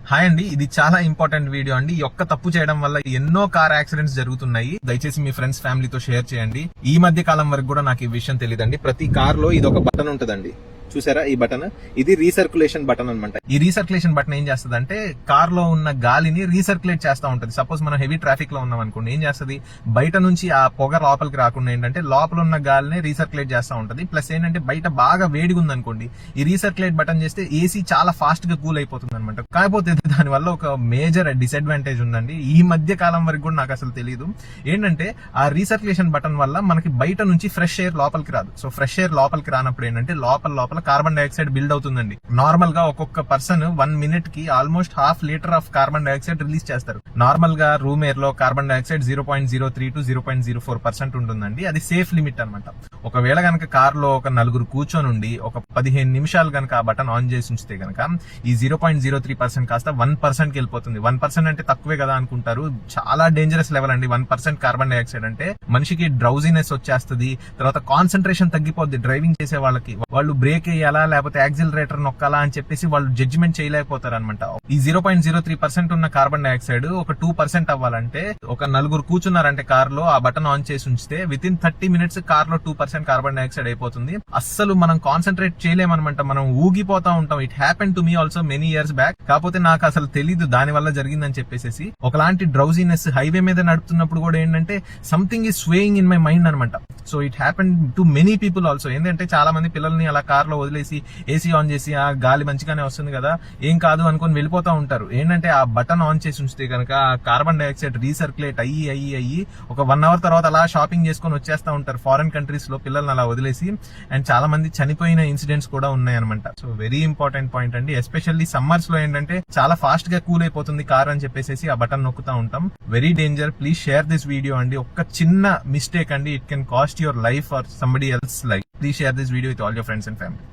Hi అండి, ఇది చాలా ఇంపార్టెంట్ వీడియో అండి. ఈ ఒక్క తప్పు చేయడం వల్ల ఎన్నో కార్ యాక్సిడెంట్స్ జరుగుతున్నాయి. దయచేసి మీ ఫ్రెండ్స్ ఫ్యామిలీతో షేర్ చేయండి. ఈ మధ్య కాలం వరకు కూడా నాకు ఈ విషయం తెలియదండి. ప్రతి కార్ లో ఇది ఒక బటన్ ఉంటదండి. చూసారా ఈ బటన్? ఇది రీసర్క్యులేషన్ బటన్ అనమాట. ఈ రీసర్క్యులేషన్ బటన్ ఏం చేస్తుంది అంటే కార్ లో ఉన్న గాలిని రీసర్క్యులేట్ చేస్తూ ఉంటది. సపోజ్ మనం హెవీ ట్రాఫిక్ లో ఉన్నాం అనుకోండి, ఏం చేస్తుంది, బయట నుంచి ఆ పొగ లోపలికి రాకుండా ఏంటంటే లోపల ఉన్న గాలిని రీసర్క్యులేట్ చేస్తూ ఉంటది. ప్లస్ ఏంటంటే బయట బాగా వేడిగా ఉంది అనుకోండి, ఈ రీసర్క్యులేట్ బటన్ చేస్తే ఏసీ చాలా ఫాస్ట్ గా కూల్ అయిపోతుంది అనమాట. కాకపోతే దాని వల్ల ఒక మేజర్ డిసడ్వాంటేజ్ ఉందండి. ఈ మధ్య కాలం వరకు కూడా నాకు అసలు తెలియదు. ఏంటంటే ఆ రీసర్క్యులేషన్ బటన్ వల్ల మనకి బయట నుంచి ఫ్రెష్ ఎయిర్ లోపలికి రాదు. సో ఫ్రెష్ ఎయిర్ లోపలికి రానప్పుడు ఏంటంటే లోపల కార్బన్ డైఆక్సైడ్ బిల్డ్ అవుతుందండి. నార్మల్ గా ఒక్కొక్క పర్సన్ 1 minute కి almost 1/2 liter of carbon dioxide release చేస్తారు. నార్మల్ గా రూమ్ ఎయిర్ లో కార్బన్ డైఆక్సైడ్ 0.03 to 0.04% ఉంటుందండి. అది సేఫ్ లిమిట్ అనమాట. ఒకవేళ గనక కార్ లో ఒక నలుగురు కూర్చొని ఉండి ఒక 15 నిమిషాలు గనక ఆ బటన్ ఆన్ చేసి ఉంచితే గనక ఈ 0.03% కాస్త 1% కి వెళ్ళిపోతుంది. 1% అంటే తక్కువే కదా అనుకుంటారు. చాలా డేంజరస్ లెవెల్ అండి 1% కార్బన్ డైఆక్సైడ్ అంటే. మనిషికి డ్రౌజీనెస్ వచ్చేస్తుంది. తర్వాత కాన్సన్ట్రేషన్ తగ్గిపోద్ది. డ్రైవింగ్ చేసే వాళ్ళకి వాళ్ళు బ్రేక్ వేయాలా లేకపోతే యాక్సిలరేటర్ నొక్కాలా అని చెప్పేసి వాళ్ళు జడ్జిమెంట్ చేయలేకపోతారు అనమాట. ఈ 0.03% ఉన్న కార్బన్ డైఆక్సైడ్ ఒక 2% అవ్వాలంటే ఒక నలుగురు కూర్చున్నారంటే కార్ లో ఆ బటన్ ఆన్ చేసి ఉంచితే వితిన్ 30 minutes కార్ లో 2% కార్బన్ డైఆక్సైడ్ అయిపోతుంది. అస్సలు మనం కాన్సన్ట్రేట్ చేయలేమనమాట. మనం ఊగిపోతా ఉంటాం. It happen to me also many years back. కాకపోతే నాకు అసలు తెలీదు దాని వల్ల జరిగిందని చెప్పేసి. ఒకలాంటి డ్రౌజీనెస్ హైవే మీద నడుపుతున్నప్పుడు కూడా ఏంటంటే something is swaying in my mind అనమాట. So it happen to many people also. ఏంటంటే చాలా మంది పిల్లల్ని అలా కార్ లో వదిలేసి ఏసీ ఆన్ చేసి ఆ గాలి మంచిగానే వస్తుంది కదా ఏం కాదు అనుకుని వెళ్ళిపోతా ఉంటారు. ఏంటంటే ఆ బటన్ ఆన్ చేసి ఉంచితే కనుక కార్బన్ డైఆక్సైడ్ రీసర్క్యులేట్ అయ్యి ఒక 1 hour తర్వాత అలా షాపింగ్ చేసుకుని వచ్చేస్తా ఉంటారు ఫారెన్ కంట్రీస్ లో పిల్లల్ని అలా వదిలేసి. అండ్ చాలా మంది చనిపోయిన ఇన్సిడెంట్స్ కూడా ఉన్నాయన్నమాట. సో వెరీ ఇంపార్టెంట్ పాయింట్ అండి. ఎస్పెషల్లీ సమ్మర్స్ లో ఏంటంటే చాలా ఫాస్ట్ గా కూల్ అయిపోతుంది కార్ అని చెప్పేసి ఆ బటన్ నొక్కుతా ఉంటాం. Very danger. Please share this video అండి. ఒక్క చిన్న మిస్టేక్ అండి, it can cost your life or somebody else life. Please share this video with all your friends and family.